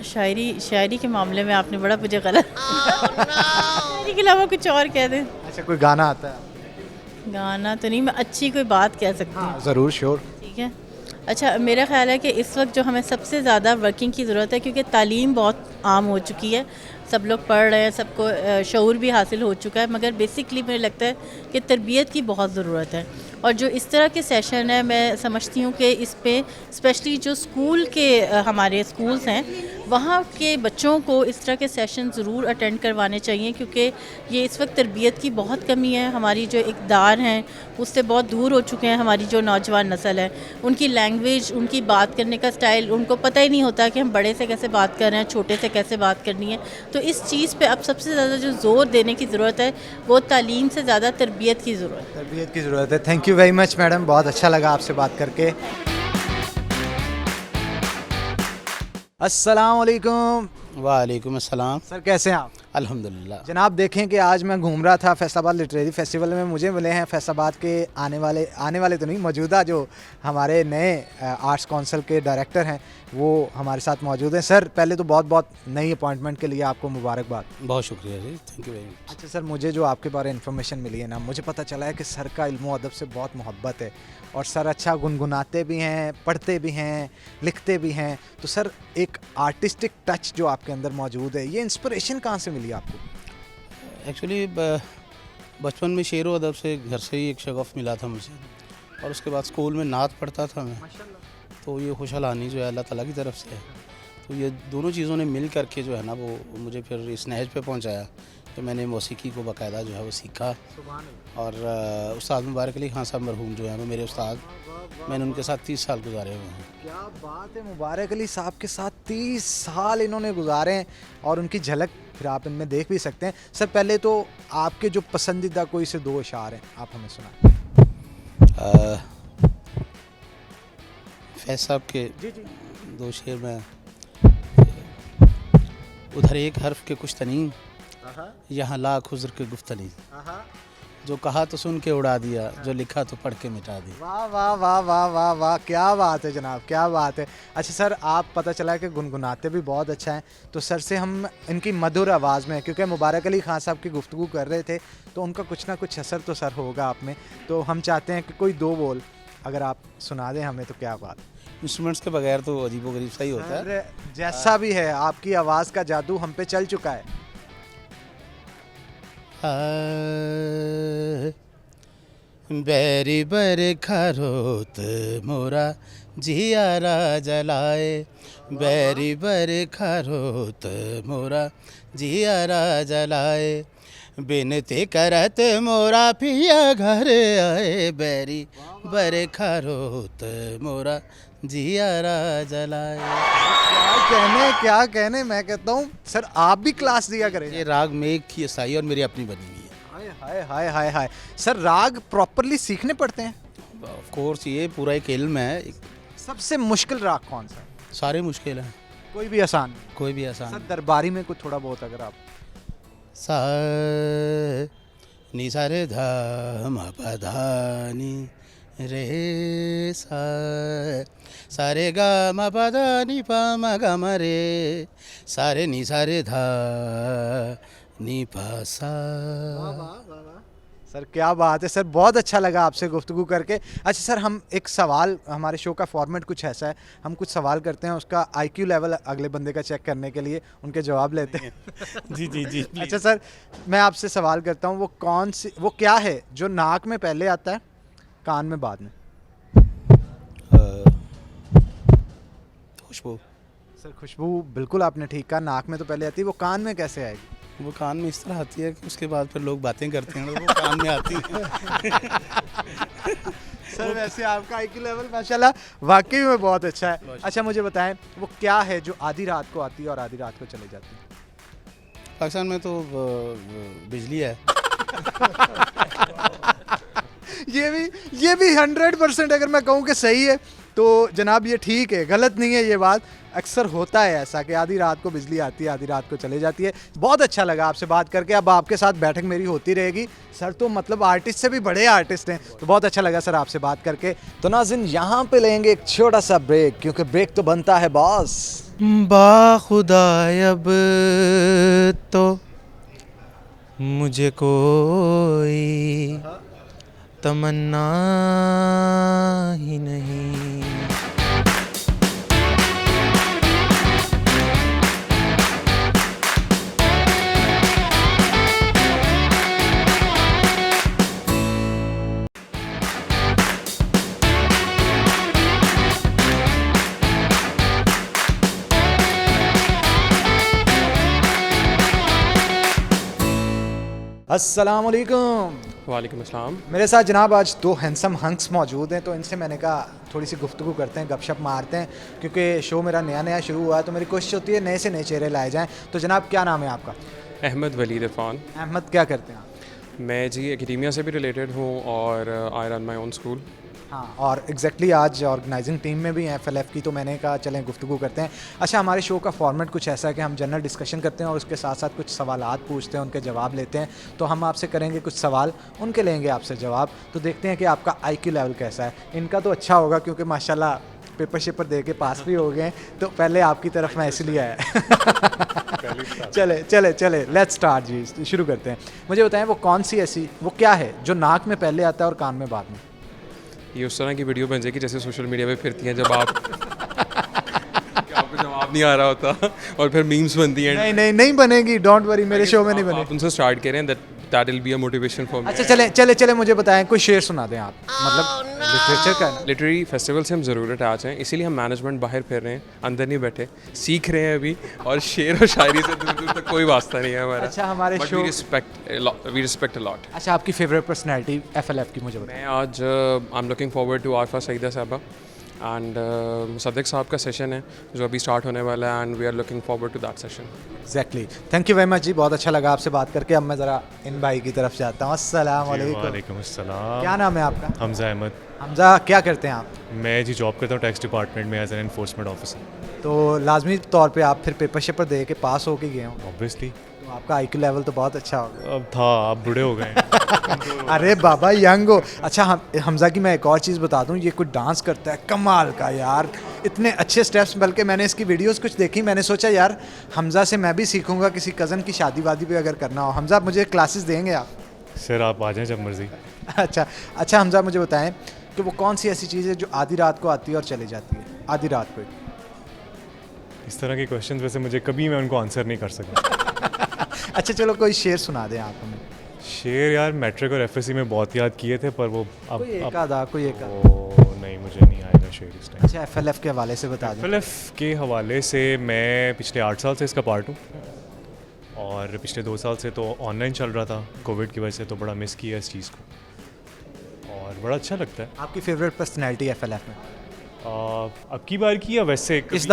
S9: शायरी के मामले में आपने बड़ा मुझे गलत शायरी के अलावा कुछ और कह दें।
S1: अच्छा, कोई गाना आता है?
S9: गाना तो नहीं, मैं अच्छी कोई बात कह सकती हूँ।
S1: ज़रूर, श्योर।
S9: ठीक है। अच्छा, मेरा ख्याल है कि इस वक्त जो हमें सबसे ज़्यादा वर्किंग की ज़रूरत है, क्योंकि तालीम बहुत आम हो चुकी है, सब लोग पढ़ रहे हैं, सबको शऊर भी हासिल हो चुका है, मगर बेसिकली मुझे लगता है कि तरबियत की बहुत ज़रूरत है। और जो इस तरह के सेशन है, मैं समझती हूँ कि इस पे स्पेशली जो स्कूल के हमारे स्कूल्स हैं वहाँ के बच्चों को इस तरह के सेशन ज़रूर अटेंड करवाने चाहिए, क्योंकि ये इस वक्त तरबियत की बहुत कमी है। हमारी जो इक़दार हैं उससे बहुत दूर हो चुके हैं। हमारी जो नौजवान नस्ल है, उनकी लैंग्वेज, उनकी बात करने का स्टाइल, उनको पता ही नहीं होता कि हम बड़े से कैसे बात कर रहे हैं, छोटे से कैसे बात करनी है। तो इस चीज़ पे अब सबसे ज़्यादा जो ज़ोर देने की ज़रूरत है वो तालीम से ज़्यादा तरबियत की ज़रूरत है।
S1: तरबियत की ज़रूरत है। Thank you very much madam, बहुत अच्छा लगा आपसे बात करके। अस्सलाम वालेकुम।
S10: वालेकुम अस्सलाम।
S1: सर, कैसे हैं आप?
S10: अल्हम्दुलिल्लाह।
S1: जनाब, देखें कि आज मैं घूम रहा था फैसलाबाद लिटरेरी फेस्टिवल में। मुझे मिले हैं फैसलाबाद के आने वाले तो नहीं, मौजूदा जो हमारे नए आर्ट्स काउंसिल के डायरेक्टर हैं वो हमारे साथ मौजूद हैं। सर, पहले तो बहुत बहुत नई अपॉइंटमेंट के लिए आपको मुबारकबाद।
S10: बहुत शुक्रिया जी, थैंक यू वेरी मच।
S1: अच्छा सर, मुझे जो आपके बारे में इन्फॉर्मेशन मिली है ना, मुझे पता चला है कि सर का इल्म अदब से बहुत मोहब्बत है और सर अच्छा गुनगुनाते भी हैं, पढ़ते भी हैं, लिखते भी हैं। तो सर, एक आर्टिस्टिक टच जो आपके अंदर मौजूद है, ये इंस्पिरेशन कहाँ से मिली आपको?
S10: एक्चुअली बचपन में शेर व अदब से घर से ही एक शगफ़ मिला था मुझे, और उसके बाद स्कूल में नात पढ़ता था मैं, तो ये खुशहालानी जो है अल्लाह ताला की तरफ से है। तो ये दोनों चीज़ों ने मिल करके जो है ना वो मुझे फिर इस नहज पे पहुंचाया कि मैंने मौसीकी को बाकायदा जो है वो सीखा। और उस्ताद मुबारक अली खान साहब मरहूम जो है वो मेरे उस्ताद, मैंने उनके साथ 30 साल गुजारे हुए हैं।
S1: क्या बात है, मुबारक अली साहब के साथ 30 साल इन्होंने गुजारे हैं और उनकी झलक फिर आप इनमें देख भी सकते हैं। सर, पहले तो आपके जो पसंदीदा कोई से 2 अशार हैं, आप हमें सुनाएं।
S10: फैज़ साहब के 2 शेर में, उधर एक हर्फ के कुछ तनी, यहाँ लाख हुज़्र के गुफ्तनी, जो कहा तो सुन के उड़ा दिया, जो लिखा तो पढ़ के मिटा दिया।
S1: वाह वाह वाह वाह वाह वाह, क्या बात है जनाब, क्या बात है। अच्छा सर, आप पता चला है कि गुनगुनाते भी बहुत अच्छा हैं, तो सर से हम इनकी मधुर आवाज़ में, क्योंकि मुबारक अली खान साहब की गुफ्तगू कर रहे थे तो उनका कुछ ना कुछ असर तो सर होगा आप में, तो हम चाहते हैं कि कोई 2 बोल अगर आप सुना दें हमें, तो क्या बात।
S10: इंस्ट्रूमेंट्स के बगैर तो अजीबोगरीब सा ही होता है।
S1: जैसा भी है, आपकी आवाज़ का जादू हम पे चल चुका है।
S10: बैरी बर खरोत मोरा जियारा जलाए, बैरी बर खरोत मोरा जियारा जलाए, बिनती करत मोरा पिया घर आए, बैरी बर खरोत मोरा जियारा जलाए।
S1: क्या कहने, मैं कहता हूँ सर आप भी क्लास दिया करें।
S10: ये राग मेघ की ईसाई और मेरी अपनी बनी हुई है।
S1: हाय हाय हाय हाय। सर, राग प्रॉपरली सीखने पड़ते हैं?
S10: ऑफ कोर्स, ये पूरा एक इल्म है।
S1: सबसे मुश्किल राग कौन सा है?
S10: सारे मुश्किल हैं,
S1: कोई भी आसान?
S10: कोई भी आसान।
S1: सर, दरबारी में कुछ थोड़ा बहुत अगर आप।
S10: सा नी सा रे धा म प धा नी रे सा, सा रे गा म प धा नी प म ग म रे, सा रे नी सा रे धा नी प सा।
S1: सर क्या बात है सर, बहुत अच्छा लगा आपसे गुफ्तगू करके। अच्छा सर, हम एक सवाल, हमारे शो का फॉर्मेट कुछ ऐसा है, हम कुछ सवाल करते हैं, उसका आईक्यू लेवल अगले बंदे का चेक करने के लिए उनके जवाब लेते हैं।
S10: जी जी जी
S1: अच्छा सर, मैं आपसे सवाल करता हूँ, वो क्या है जो नाक में पहले आता है कान में बाद में?
S10: खुशबू।
S1: सर खुशबू बिल्कुल आपने ठीक कहा, नाक में तो पहले आती है, वो कान में कैसे आएगी?
S10: वो कान में इस तरह आती है कि उसके बाद फिर लोग बातें करते हैं तो वो कान में आती है।
S1: सर वैसे आपका आईक्यू लेवल माशाल्लाह वाकई में बहुत अच्छा है। अच्छा मुझे बताएं, वो क्या है जो आधी रात को आती है और आधी रात को चली जाती है?
S10: पाकिस्तान में तो बिजली है।
S1: ये भी 100% अगर मैं कहूँ कि सही है तो जनाब ये ठीक है, गलत नहीं है ये बात। अक्सर होता है ऐसा कि आधी रात को बिजली आती है, आधी रात को चली जाती है। बहुत अच्छा लगा आपसे बात करके, अब आपके साथ बैठक मेरी होती रहेगी। सर तो मतलब आर्टिस्ट से भी बड़े आर्टिस्ट हैं, तो बहुत अच्छा लगा सर आपसे बात करके। तो नाज़रीन यहाँ पे लेंगे एक छोटा सा ब्रेक, क्योंकि ब्रेक तो बनता है बॉस।
S11: बाखुदा अब तो मुझे कोई तमन्ना ही नहीं।
S1: अस्सलाम वालेकुम।
S11: वालेकुम अस्सलाम।
S1: मेरे साथ जनाब आज दो हैंडसम हंक्स मौजूद हैं, तो इनसे मैंने कहा थोड़ी सी गुफ्तगू करते हैं, गपशप मारते हैं, क्योंकि शो मेरा नया नया शुरू हुआ है तो मेरी कोशिश होती है नए से नए चेहरे लाए जाएं। तो जनाब क्या नाम है आपका?
S11: अहमद वलीद इरफान।
S1: अहमद, क्या करते हैं आप?
S11: मैं जी एकेडमिया से भी रिलेटेड हूँ और I run my own school.
S1: हाँ, और एग्जैक्टली आज ऑर्गेनाइजिंग टीम में भी हैं FLF की, तो मैंने कहा चलें गुफ्तगू करते हैं। अच्छा, हमारे शो का फॉर्मेट कुछ ऐसा है कि हम जनरल डिस्कशन करते हैं और उसके साथ साथ कुछ सवालात पूछते हैं, उनके जवाब लेते हैं। तो हम आपसे करेंगे कुछ सवाल, उनके लेंगे आपसे जवाब, तो देखते हैं कि आपका IQ लेवल कैसा है। इनका तो अच्छा होगा क्योंकि माशाल्लाह पेपर शेपर दे के पास भी हो गए, तो पहले आपकी तरफ मैं इसलिए आया। चले चले चले लेट्स स्टार्ट जी, शुरू करते हैं। मुझे बताएं वो कौन सी ऐसी, वो क्या है जो नाक में पहले आता है और कान में बाद में?
S11: ये उस तरह की वीडियो बन जाएगी जैसे सोशल मीडिया पे फिरती हैं, जब आपको जवाब नहीं आ रहा होता और फिर मीम्स बनती हैं।
S1: नहीं बनेगी, डोंट वरी, मेरे शो में नहीं बनेगी।
S11: आप उनसे स्टार्ट करें, that will be a motivation for me.
S1: अच्छा चले मुझे बताएं, कोई शेर सुना दें आप, मतलब लिटरेचर का।
S11: लिटरेरी फेस्टिवल से हम ज़रूर अटैच हैं, इसीलिए हम मैनेजमेंट बाहर फिर रहे हैं, अंदर नहीं बैठे, सीख रहे हैं अभी, और शेर और शायरी से दूर दूर तक कोई वास्ता नहीं है हमारा।
S1: अच्छा, हमारे show
S11: we respect a lot.
S1: अच्छा, आपकी फेवरेट पर्सनैलिटी FLF की मुझे बताएं।
S11: मैं आज I am looking forward to Arfa Saeeda Sahiba and Mossadegh साहब का सेशन है जो अभी स्टार्ट होने वाला है, and we are looking forward to that session.
S1: Exactly, thank you very much ji, बहुत अच्छा लगा आपसे बात करके। अब मैं ज़रा इन भाई की तरफ जाता हूँ। अस्सलाम वालेकुम।
S12: वालेकुम अस्सलाम।
S1: क्या नाम है आपका?
S12: हमजा अहमद।
S1: हमजा, क्या करते हैं आप?
S12: मैं जी जॉब करता हूँ टैक्स डिपार्टमेंट में एज एन एनफोर्समेंट ऑफिसर।
S1: तो लाजमी तौर पे आप फिर पेपर शेपर दे के पास होके गए हो
S12: ऑब्वियसली।
S1: तो आपका IQ लेवल तो बहुत अच्छा होगा।
S12: अब था, आप बूढ़े हो गए।
S1: अरे बाबा यंग हो। अच्छा हमजा की मैं एक और चीज़ बता दूं, ये कुछ डांस करता है कमाल का यार, इतने अच्छे स्टेप्स, बल्कि मैंने इसकी वीडियोस कुछ देखी, मैंने सोचा यार हमजा से मैं भी सीखूंगा, किसी कज़न की शादी वादी पे अगर करना हो। हमजा मुझे क्लासेस देंगे आप?
S12: सर आप आ जाएं जब मर्जी।
S1: अच्छा हमजा मुझे बताएं कि वो कौन सी ऐसी चीज़ है जो आधी रात को आती है और चली जाती है? आधी रात को।
S12: इस तरह के क्वेश्चन वैसे मुझे कभी मैं उनको आंसर नहीं कर सका।
S1: अच्छा चलो कोई शेर सुना दें आप हमें।
S12: शेर यार मैट्रिक और FSC में बहुत याद किए थे, पर वो अब
S1: कोई एक आधा।
S12: नहीं, मुझे नहीं आएगा शेर इस टाइम।
S1: अच्छा, FLF के हवाले से बता दें।
S12: FLF के हवाले से मैं पिछले 8 साल से इसका पार्ट हूँ, और पिछले 2 साल से तो ऑनलाइन चल रहा था, कोविड की वजह से तो बड़ा मिस किया इस चीज़ को, और बड़ा अच्छा लगता है।
S1: आपकी फेवरेट पर्सनैलिटी FLF में
S12: अब की बार की या वैसे
S1: इस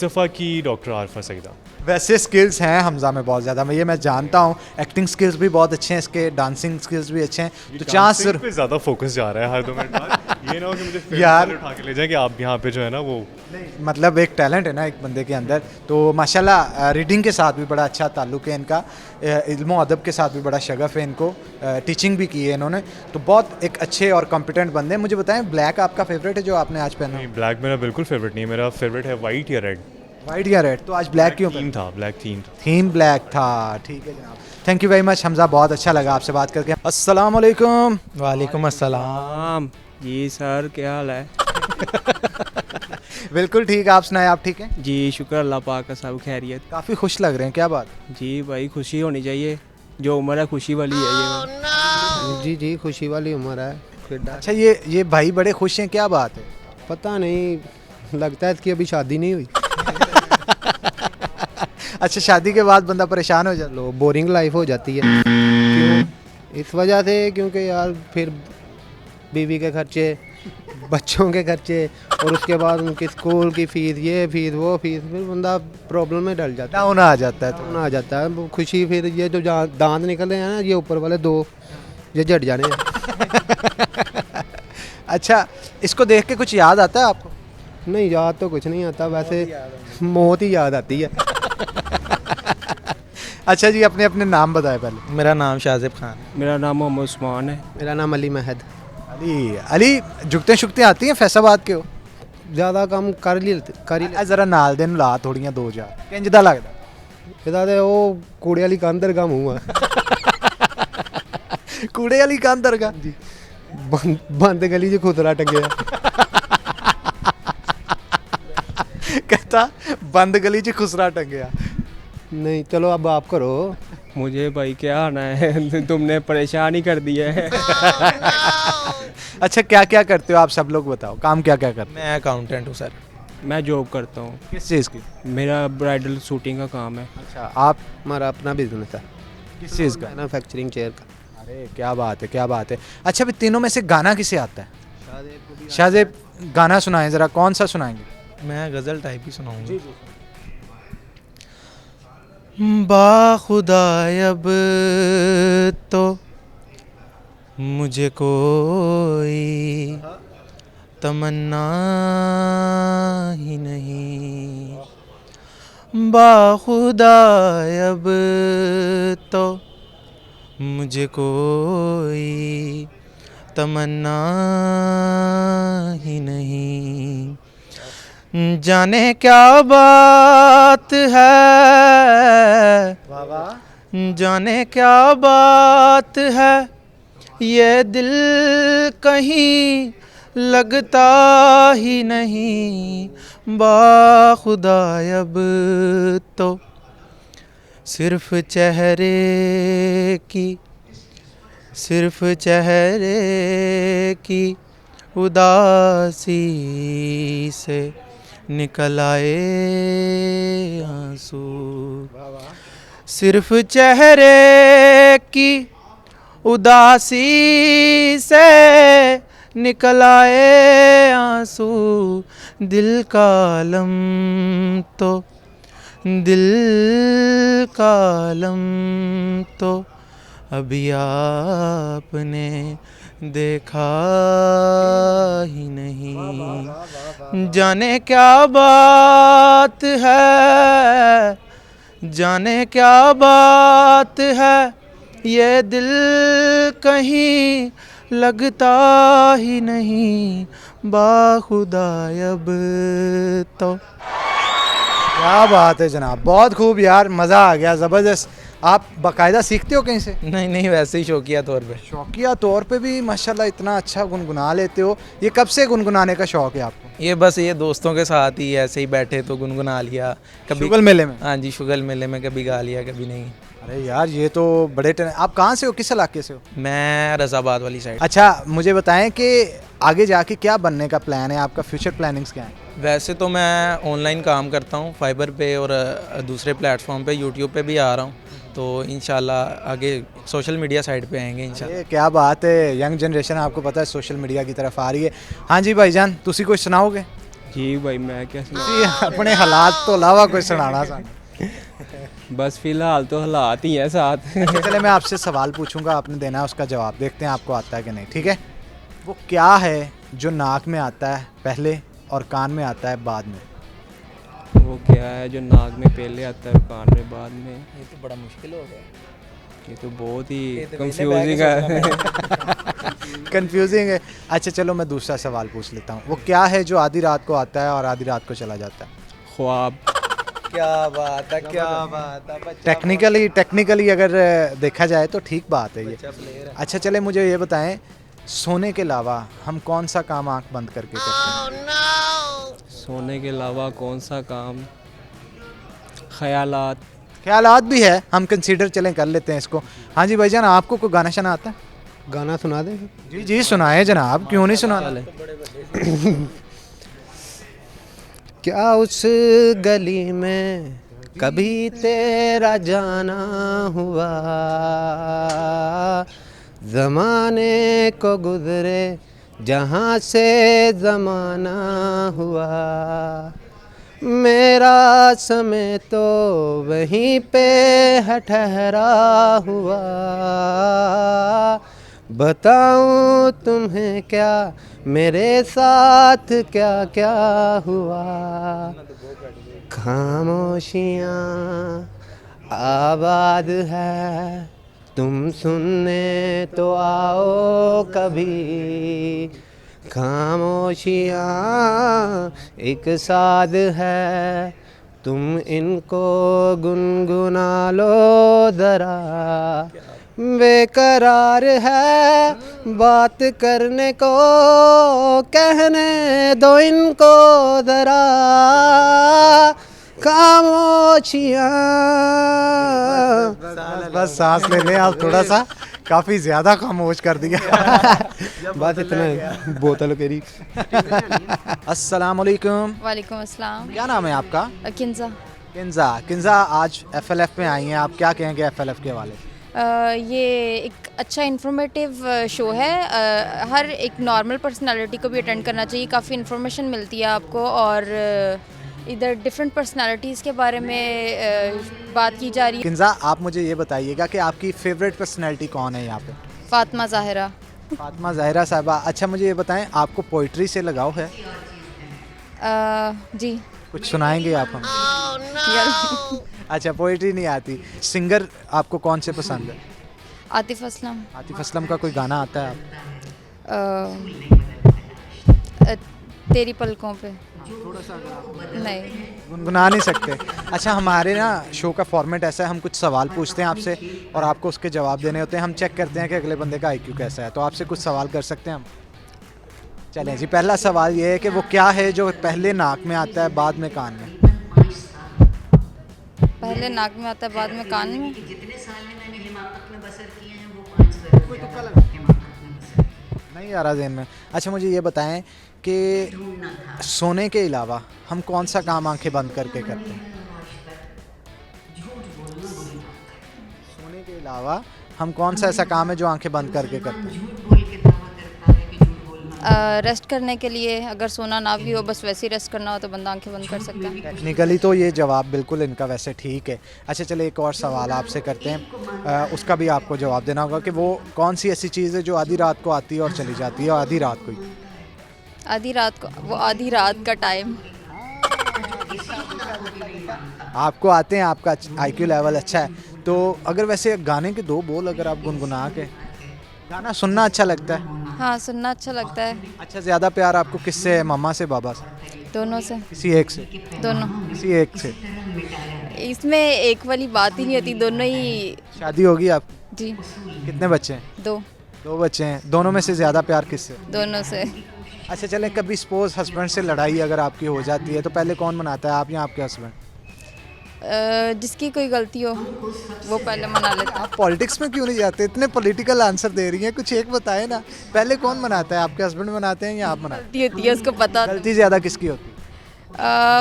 S1: दफ़ा की
S12: डॉक्टर आरफा सईदा।
S1: वैसे स्किल्स हैं हमजा में बहुत ज़्यादा, मैं जानता हूँ, एक्टिंग स्किल्स भी बहुत अच्छे हैं इसके, डांसिंग स्किल्स भी अच्छे हैं, तो चांस
S12: पे ज़्यादा फोकस जा रहा है हर 2 मिनट बाद। ये ना हो कि मुझे
S1: यार
S12: उठा के ले जाए कि आप यहाँ पे जो है ना वो
S1: नहीं, मतलब एक टैलेंट है ना एक बंदे के अंदर, तो माशाल्लाह रीडिंग के साथ भी बड़ा अच्छा ताल्लुक़ है इनका, इल्म अदब के साथ भी बड़ा शगफ़ है इनको, टीचिंग भी की है इन्होंने, तो बहुत एक अच्छे और कॉम्पिटेंट बंदे हैं। मुझे बताएं, ब्लैक आपका फेवरेट है जो आपने आज पहना?
S12: नहीं, ब्लैक मेरा बिल्कुल फेवरेट नहीं है, मेरा फेवरेट है वाइट या रेड।
S1: वाइट या रेड? तो आज ब्लैक क्यों?
S12: थीम था, ब्लैक थीम।
S1: थीम ब्लैक था, ठीक है जनाब। Thank you very much Hamza, बहुत अच्छा लगा आपसे बात करके। अस्सलाम वालेकुम।
S13: वालेकुम अस्सलाम।
S10: जी सर, क्या हाल है?
S1: बिल्कुल ठीक, आप सुनाए, आप ठीक हैं?
S10: जी शुक्र अल्लाह पाक का, सब खैरियत।
S1: काफ़ी खुश लग रहे हैं, क्या बात?
S10: जी भाई खुशी होनी चाहिए, जो उम्र है खुशी वाली है ये।
S13: जी खुशी वाली उम्र है।
S1: अच्छा ये भाई बड़े खुश हैं, क्या बात है?
S13: पता नहीं, लगता है कि अभी शादी नहीं हुई।
S1: अच्छा, शादी के बाद बंदा परेशान हो जाता?
S13: लो, बोरिंग लाइफ हो जाती है। क्यों? इस वजह से, क्योंकि यार फिर बीवी के खर्चे, बच्चों के खर्चे, और उसके बाद उनकी स्कूल की फ़ीस, ये फ़ीस वो फ़ीस, फिर बंदा प्रॉब्लम में डल जाता है,
S1: डाउन आ जाता है।
S13: डाउन आ जाता है। खुशी फिर ये जो दांत निकले हैं ना, ये ऊपर वाले 2 ये जट जाने हैं।
S1: अच्छा, इसको देख के कुछ याद आता है आपको?
S13: नहीं, याद तो कुछ नहीं आता, वैसे मौत ही याद आती है।
S1: अच्छा जी, अपने नाम बताएं पहले।
S13: मेरा नाम शाहज़ेब खान।
S10: मेरा नाम मोहम्मद उस्मान है।
S13: मेरा नाम अली महद।
S1: अली झुकते शुकते आती हैं, फैसाबाद के हो?
S13: ज़्यादा कम कर ही
S1: जरा नाल दिन ला थोड़ियां 2000 किंजदा लगदा?
S13: ਇਹਦਾ ਤੇ ਉਹ ਕੂੜੇ ਵਾਲੀ ਕੰਧ ਵਰਗਾ ਮੂੰਹ ਆ।
S1: कूड़े वाली कान दरगाह जी,
S13: बंद गली 'ਚ खुतरा टंगे।
S1: कहता बंद गली 'ਚ खुसरा टंगे।
S13: नहीं, चलो अब आप करो।
S10: मुझे भाई क्या आना है, तुमने परेशान ही कर दिया है।
S1: अच्छा, क्या क्या करते हो आप, सब लोग बताओ, काम क्या क्या करते हो?
S13: मैं अकाउंटेंट हूँ सर।
S10: मैं जॉब करता हूँ।
S1: किस चीज़ की?
S10: मेरा ब्राइडल शूटिंग का काम है।
S1: अच्छा, आप?
S13: हमारा अपना बिजनेस है।
S1: किस चीज़ का?
S13: मैन्युफैक्चरिंग चेयर का।
S1: अरे क्या बात है, क्या बात है। अच्छा, अभी तीनों में से गाना किसे आता है? शाहज़ेब, गाना सुनाएं ज़रा, कौन सा सुनाएंगे?
S13: मैं गज़ल टाइप ही सुनाऊंगा। बाखुदा अब तो मुझे कोई तमन्ना ही नहीं, बाखुदा अब तो मुझे कोई तमन्ना ही नहीं। जाने क्या बात है, जाने क्या बात है, ये दिल कहीं लगता ही नहीं, बाखुदा अब तो सिर्फ चेहरे की उदासी से निकल आए आंसू, सिर्फ चेहरे की उदासी से निकल आए आंसू, दिल का आलम तो अभी आपने देखा ही नहीं। जाने क्या बात है, जाने क्या बात है, ये दिल कहीं लगता ही नहीं, बाखुदा अब तो।
S1: क्या बात है जनाब, बहुत खूब यार, मज़ा आ गया, ज़बरदस्त। आप बाकायदा सीखते हो कहीं से?
S13: नहीं, वैसे ही शौकिया तौर पे।
S1: शौकिया तौर पे भी माशाल्लाह इतना अच्छा गुनगुना लेते हो। ये कब से गुनगुनाने का शौक़ है आपको?
S13: ये बस ये दोस्तों के साथ ही ऐसे ही बैठे तो गुनगुना लिया, कभी
S1: शुगल मेले में?
S13: हाँ जी, शुगल मेले में कभी गा लिया, कभी नहीं।
S1: अरे यार, ये तो बड़े आप कहाँ से हो, किस इलाके से हो?
S13: मैं रज़ाबाद वाली साइड।
S1: अच्छा, मुझे बताएं कि आगे जाके क्या बनने का प्लान है आपका, फ्यूचर प्लानिंग्स क्या हैं?
S13: वैसे तो मैं ऑनलाइन काम करता हूँ फाइबर पे और दूसरे प्लेटफॉर्म पे, यूट्यूब पे भी आ रहा हूँ, तो इंशाल्लाह आगे सोशल मीडिया साइड पे आएंगे इंशाल्लाह।
S1: क्या बात है, यंग जनरेशन आपको पता है सोशल मीडिया की तरफ आ रही है। हाँ जी भाईजान, तुसी कुछ सुनाओगे?
S10: जी भाई, मैं क्या
S1: जी, अपने हालात तो अलावा कुछ सुनाना सा।
S10: बस फिलहाल तो हालात ही है साथ।
S1: चले, मैं आपसे सवाल पूछूंगा, आपने देना है उसका जवाब, देखते हैं आपको आता है कि नहीं, ठीक है? वो क्या है जो नाक में आता है पहले और कान में आता है बाद में?
S10: वो क्या है जो नाक में पहले आता है और कान में बाद में?
S13: ये तो बड़ा मुश्किल हो गया,
S10: ये तो बहुत ही कंफ्यूजिंग है।
S1: कंफ्यूजिंग है। अच्छा चलो, मैं दूसरा सवाल पूछ लेता हूँ। वो क्या है जो आधी रात को आता है और आधी रात को चला जाता है?
S10: ख्वाब।
S1: क्या बात है, क्या बात है। टेक्निकली अगर देखा जाए तो ठीक बात है ये। अच्छा चले मुझे ये बताएं, सोने के अलावा हम कौन सा काम आंख बंद करके करते हैं?
S14: सोने के अलावा कौन सा काम?
S1: ख्यालात भी है, हम कंसीडर चलें कर लेते हैं इसको। हाँ जी भाईजान, आपको कोई गाना शना आता है?
S13: गाना सुना दे।
S1: जी जी सुनाए जनाब, क्यों नहीं सुना?
S13: क्या उस गली में कभी तेरा जाना हुआ, ज़माने को गुज़रे जहाँ से ज़माना हुआ, मेरा समय तो वहीं पे है ठहरा हुआ, बताऊं तुम्हें क्या मेरे साथ क्या क्या हुआ, खामोशियाँ आबाद है, तुम सुनने तो आओ कभी, खामोशियाँ एक साथ है, तुम इनको गुनगुना लो ज़रा, बेकरार है बात करने को, कहने दो इनको ज़रा, खामोशियाँ।
S1: बस सांस ले लें आप थोड़ा सा, काफ़ी ज़्यादा खामोश कर दिया।
S13: बस इतना बोतल करी।
S1: अस्सलाम वालेकुम।
S15: वालेकुम अस्सलाम।
S1: क्या नाम है आपका?
S15: किंजा।
S1: किंजा आज FLF में आई हैं, आप क्या कहेंगे FLF के हवाले?
S15: ये एक अच्छा इन्फॉर्मेटिव शो है। हर एक नॉर्मल पर्सनालिटी को भी अटेंड करना चाहिए, काफ़ी इन्फॉर्मेशन मिलती है आपको, और इधर डिफरेंट पर्सनालिटीज़ के बारे में बात की जा रही है।
S1: किंजा, आप मुझे ये बताइएगा कि आपकी फेवरेट पर्सनालिटी कौन है यहाँ पे?
S15: फातिमा ज़ाहिरा।
S1: फातिमा ज़ाहिरा साहिबा। अच्छा मुझे ये बताएं, आपको पोइट्री से लगाव है?
S15: जी।
S1: कुछ सुनाएंगे आप हमें? अच्छा पोइट्री नहीं आती। सिंगर आपको कौन से पसंद है?
S15: आतिफ असलम।
S1: आतिफ असलम का कोई गाना आता है
S15: तेरी पलकों पे? नहीं,
S1: गुनगुना नहीं सकते। अच्छा हमारे ना शो का फॉर्मेट ऐसा है, हम कुछ सवाल पूछते हैं आपसे और आपको उसके जवाब देने होते हैं। हम चेक करते हैं कि अगले बंदे का IQ कैसा है, तो आपसे कुछ सवाल कर सकते हैं हम? चलें जी, पहला सवाल ये है कि वो क्या है जो पहले नाक में आता है बाद में कान में?
S15: पहले नाक में आता है बाद में कान में?
S1: नहीं आ रहा ज़हन में। अच्छा मुझे ये बताएं कि सोने के अलावा हम कौन सा काम आंखें बंद करके करते हैं? सोने के अलावा हम कौन सा ऐसा काम है जो आंखें बंद करके करते हैं?
S15: रेस्ट करने के लिए, अगर सोना ना भी हो बस वैसे ही रेस्ट करना हो तो बंदा आंखें बंद कर सकता है।
S1: टेक्निकली तो ये जवाब बिल्कुल इनका वैसे ठीक है। अच्छा चले एक और सवाल आपसे करते हैं, उसका भी आपको जवाब देना होगा कि वो कौन सी ऐसी चीज़ है जो आधी रात को आती है और चली जाती है, और आधी रात को ही?
S15: आधी रात को? वो आधी रात का टाइम।
S1: आपको आते हैं, आपका IQ लेवल अच्छा है। तो अगर वैसे गाने के 2 बोल अगर आप गुनगुना के, गाना सुनना अच्छा लगता है?
S15: हाँ सुनना अच्छा लगता है।
S1: अच्छा ज़्यादा प्यार आपको किससे है, मम्मा से बाबा से?
S15: दोनों से।
S1: किसी एक से?
S15: दोनों।
S1: किसी एक से?
S15: इसमें एक वाली बात ही नहीं होती, दोनों ही।
S1: शादी होगी आप?
S15: जी।
S1: कितने बच्चे हैं?
S15: 2
S1: बच्चे हैं। दोनों में से ज़्यादा प्यार किससे?
S15: दोनों से।
S1: अच्छा चलें, कभी सपोज हस्बैंड से लड़ाई अगर आपकी हो जाती है तो पहले कौन मनाता है, आप या आपके हस्बैंड?
S15: जिसकी कोई गलती हो वो पहले मना लेता है।
S1: आप पॉलिटिक्स में क्यों नहीं जाते? इतने पॉलिटिकल आंसर दे रही हैं, कुछ एक बताएं ना। पहले कौन मनाता है, आपके हस्बैंड मनाते हैं या आप मनाते हैं?
S15: गलती होती है उसको पता।
S1: गलती ज़्यादा किसकी होती है?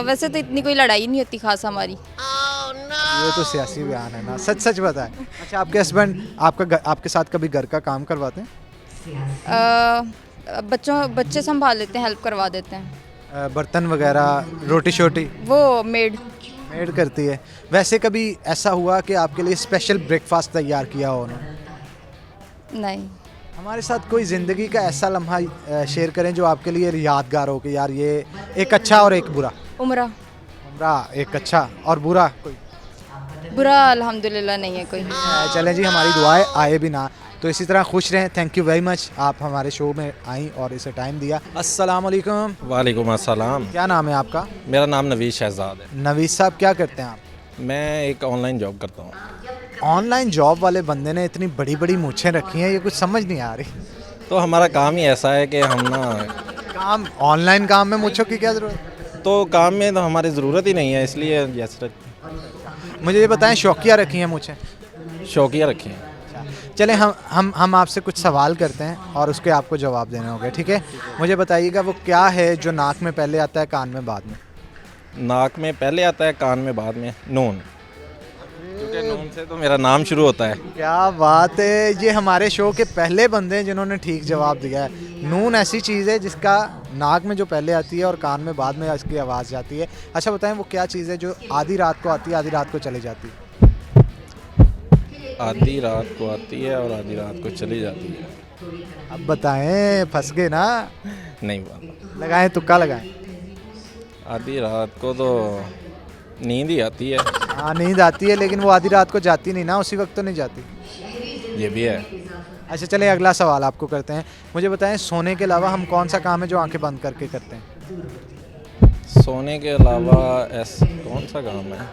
S15: वैसे तो इतनी कोई लड़ाई नहीं होती खास हमारी।
S1: ये तो सियासी बयान है ना, सच सच बताएं। अच्छा आपके हस्बैंड आपके साथ कभी घर का काम करवाते हैं?
S15: बच्चे संभाल लेते हैं, हेल्प करवा देते हैं।
S1: बर्तन वगैरह, रोटी शोटी?
S15: वो मेड
S1: करती है। वैसे कभी ऐसा हुआ कि आपके लिए स्पेशल ब्रेकफास्ट तैयार किया हो उन्होंने?
S15: नहीं।
S1: हमारे साथ कोई ज़िंदगी का ऐसा लम्हा शेयर करें जो आपके लिए यादगार हो कि यार ये एक अच्छा और एक बुरा?
S15: उम्रा।
S1: एक अच्छा और बुरा कोई?
S15: बुरा अल्हम्दुलिल्लाह नहीं है कोई।
S1: चलें जी, हमारी दुआएं आए भी ना। तो इसी तरह खुश रहें। थैंक यू वेरी मच, आप हमारे शो में आई और इसे टाइम दिया। अस्सलाम वालेकुम।
S16: वालेकुम अस्सलाम।
S1: क्या नाम है आपका?
S16: मेरा नाम नवीद शहजाद है।
S1: नवीद साहब क्या करते हैं आप?
S16: मैं एक ऑनलाइन जॉब करता हूँ।
S1: ऑनलाइन जॉब वाले बंदे ने इतनी बड़ी बड़ी मूछें रखी हैं, ये कुछ समझ नहीं आ रही।
S16: तो हमारा काम ही ऐसा है कि हम ना
S1: काम ऑनलाइन काम में मूछों की क्या ज़रूरत?
S16: तो काम में तो हमारी ज़रूरत ही नहीं है, इसलिए यस।
S1: मुझे ये बताएं, शौकिया रखी हैं मूछें?
S16: शौकिया रखी हैं।
S1: चले हम आपसे कुछ सवाल करते हैं और उसके आपको जवाब देने होंगे, ठीक है? मुझे बताइएगा वो क्या है जो नाक में पहले आता है कान में बाद में?
S16: नाक में पहले आता है कान में बाद में? नून, क्योंकि नून से तो मेरा नाम शुरू होता है।
S1: क्या बात है, ये हमारे शो के पहले बंदे हैं जिन्होंने ठीक जवाब दिया है। नून ऐसी चीज़ है जिसका नाक में जो पहले आती है और कान में बाद में इसकी आवाज़ जाती है। अच्छा बताएं वो क्या चीज़ है जो आधी रात को आती है आधी रात को चली जाती है?
S16: आधी रात को आती है और आधी रात को चली जाती है।
S1: अब बताएं, फंस गए ना?
S16: नहीं पता।
S1: लगाएं, तुक्का लगाएं।
S16: आधी रात को तो नींद ही आती है।
S1: हाँ नींद आती है, लेकिन वो आधी रात को जाती नहीं ना, उसी वक्त तो नहीं जाती।
S16: ये भी है।
S1: अच्छा चले अगला सवाल आपको करते हैं। मुझे बताएं सोने के अलावा हम कौन सा काम है जो आंखें बंद करके करते हैं?
S16: सोने के अलावा ऐसा कौन सा काम है?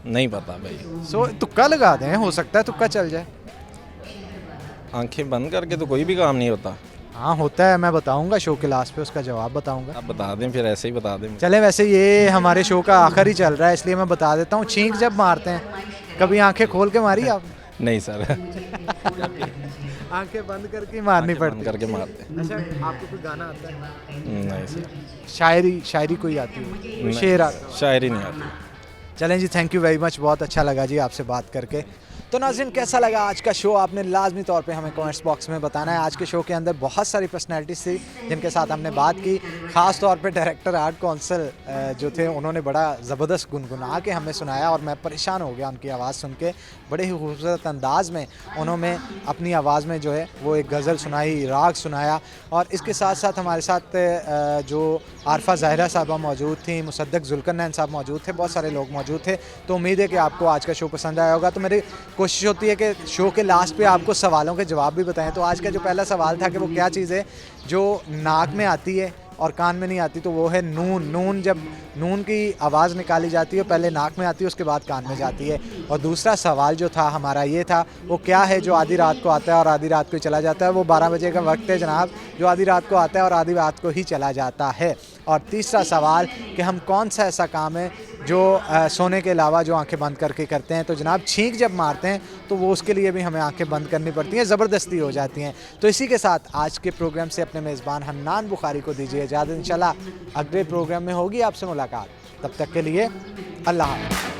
S16: नहीं पता भाई।
S1: तुक्का लगा दें, हो सकता है तुक्का चल जाए।
S16: आंखें बंद करके तो कोई भी काम नहीं होता।
S1: हाँ होता है, मैं बताऊंगा शो के लास्ट पे, उसका जवाब बताऊंगा।
S16: आप बता दें, फिर ऐसे ही बता दें।
S1: चले वैसे ये हमारे शो का आखिर ही चल रहा है, इसलिए मैं बता देता हूँ। छींक जब मारते हैं, कभी आंखें खोल के मारी आप?
S16: नहीं सर।
S1: आंखें बंद करके मारनी पड़ती है।
S16: करके मारते हैं।
S1: अच्छा आपको कोई गाना आता है?
S16: नहीं सर।
S1: शायरी कोई आती है? शेर आता है?
S16: शायरी नहीं आती।
S1: चलें जी, थैंक यू वेरी मच, बहुत अच्छा लगा जी आपसे बात करके। तो नाज़रीन कैसा लगा आज का शो, आपने लाजमी तौर पे हमें कमेंट्स बॉक्स में बताना है। आज के शो के अंदर बहुत सारी पर्सनैलिटीज़ थी जिनके साथ हमने बात की। ख़ास तौर पे डायरेक्टर आर्ट कौंसल जो थे उन्होंने बड़ा ज़बरदस्त गुनगुना के हमें सुनाया और मैं परेशान हो गया उनकी आवाज़ सुन के। बड़े ही खूबसूरत अंदाज़ में उन्होंने अपनी आवाज़ में जो है वो एक गज़ल सुनाई, राग सुनाया। और इसके साथ साथ हमारे साथ जो आरफा ज़ाहिरा साहबा मौजूद थी, मुसद्दक जुल्करनैन साहब मौजूद थे, बहुत सारे लोग मौजूद थे। तो उम्मीद है कि आपको आज का शो पसंद आया होगा। तो मेरी कोशिश होती है कि शो के लास्ट पे आपको सवालों के जवाब भी बताएं। तो आज का जो पहला सवाल था कि वो क्या चीज़ है जो नाक में आती है और कान में नहीं आती, तो वो है नून। नून जब नून की आवाज़ निकाली जाती है पहले नाक में आती है, उसके बाद कान में जाती है। और दूसरा सवाल जो था हमारा ये था, वो क्या है जो आधी रात को आता है और आधी रात को ही चला जाता है? वो 12 बजे का वक्त है जनाब, जो आधी रात को आता है और आधी रात को ही चला जाता है। और तीसरा सवाल कि हम कौन सा ऐसा काम है जो सोने के अलावा जो आंखें बंद करके करते हैं? तो जनाब छींक जब मारते हैं तो वो उसके लिए भी हमें आंखें बंद करनी पड़ती हैं, ज़बरदस्ती हो जाती हैं। तो इसी के साथ आज के प्रोग्राम से अपने मेज़बान हन्नान बुखारी को दीजिए इजाज़त। इंशाल्लाह अगले प्रोग्राम में होगी आपसे मुलाकात, तब तक के लिए अल्लाह हाफ़िज़।